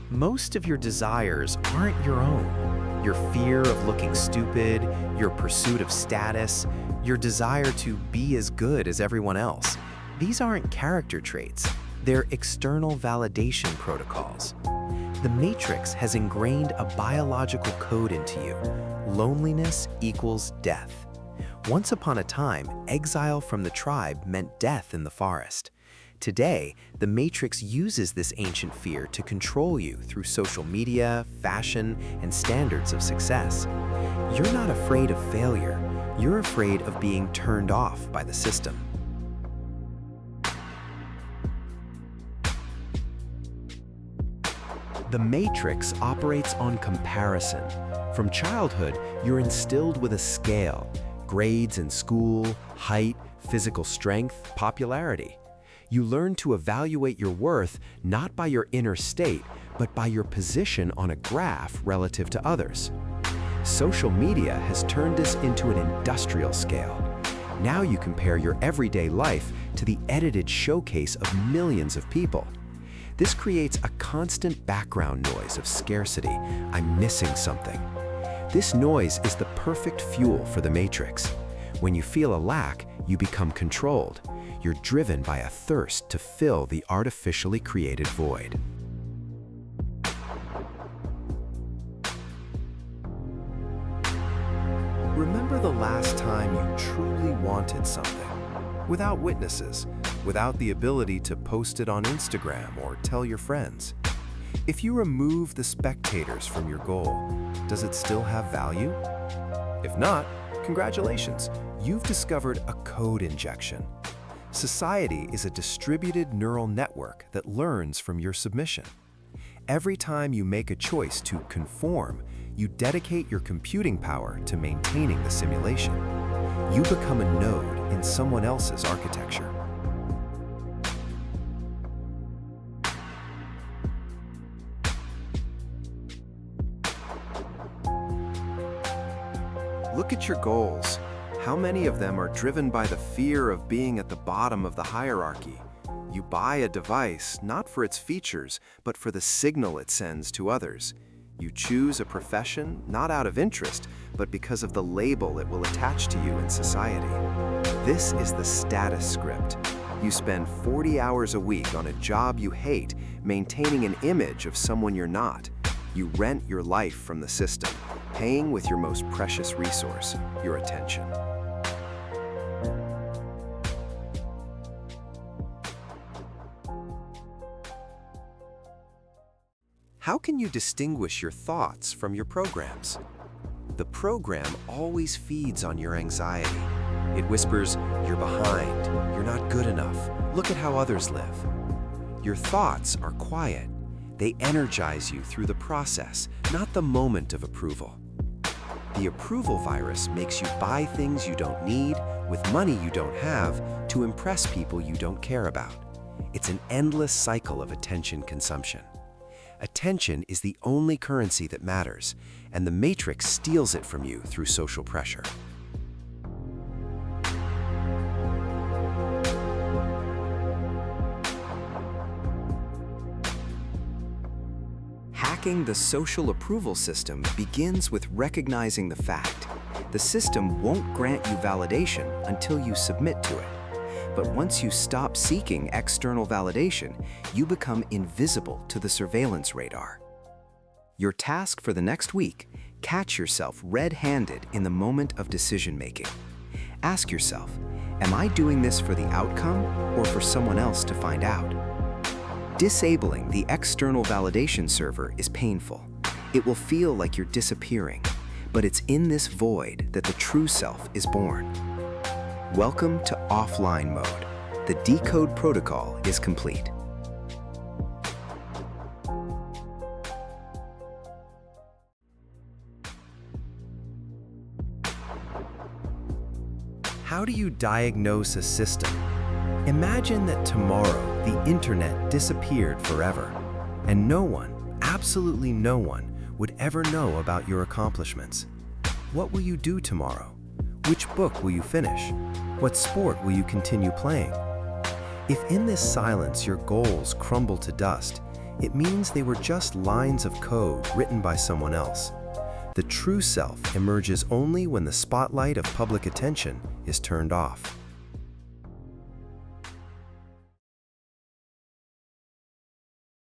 Most of your desires aren't your own. Your fear of looking stupid, your pursuit of status, your desire to be as good as everyone else. These aren't character traits. They're external validation protocols. The Matrix has ingrained a biological code into you. Loneliness equals death. Once upon a time, exile from the tribe meant death in the forest. Today, the Matrix uses this ancient fear to control you through social media, fashion, and standards of success. You're not afraid of failure. You're afraid of being turned off by the system. The Matrix operates on comparison. From childhood, you're instilled with a scale: grades in school, height, physical strength, popularity. You learn to evaluate your worth not by your inner state, but by your position on a graph relative to others. Social media has turned this into an industrial scale. Now you compare your everyday life to the edited showcase of millions of people. This creates a constant background noise of scarcity. I'm missing something. This noise is the perfect fuel for the Matrix. When you feel a lack, you become controlled. You're driven by a thirst to fill the artificially created void. Remember the last time you truly wanted something, without witnesses, without the ability to post it on Instagram or tell your friends. If you remove the spectators from your goal, does it still have value? If not, congratulations, you've discovered a code injection. Society is a distributed neural network that learns from your submission. Every time you make a choice to conform, you dedicate your computing power to maintaining the simulation. You become a node in someone else's architecture. Look at your goals. How many of them are driven by the fear of being at the bottom of the hierarchy? You buy a device not for its features, but for the signal it sends to others. You choose a profession not out of interest, but because of the label it will attach to you in society. This is the status script. You spend 40 hours a week on a job you hate, maintaining an image of someone you're not. You rent your life from the system, paying with your most precious resource, your attention. How can you distinguish your thoughts from your programs? The program always feeds on your anxiety. It whispers, "You're behind, you're not good enough, look at how others live." Your thoughts are quiet. They energize you through the process, not the moment of approval. The approval virus makes you buy things you don't need with money you don't have to impress people you don't care about. It's an endless cycle of attention consumption. Attention is the only currency that matters, and the Matrix steals it from you through social pressure. Hacking the social approval system begins with recognizing the fact the system won't grant you validation until you submit to it. But once you stop seeking external validation, you become invisible to the surveillance radar. Your task for the next week: catch yourself red-handed in the moment of decision-making. Ask yourself, am I doing this for the outcome or for someone else to find out? Disabling the external validation server is painful. It will feel like you're disappearing, but it's in this void that the true self is born. Welcome to offline mode. The Decode protocol is complete. How do you diagnose a system? Imagine that tomorrow the internet disappeared forever, and no one, absolutely no one, would ever know about your accomplishments. What will you do tomorrow? Which book will you finish? What sport will you continue playing? If in this silence your goals crumble to dust, it means they were just lines of code written by someone else. The true self emerges only when the spotlight of public attention is turned off.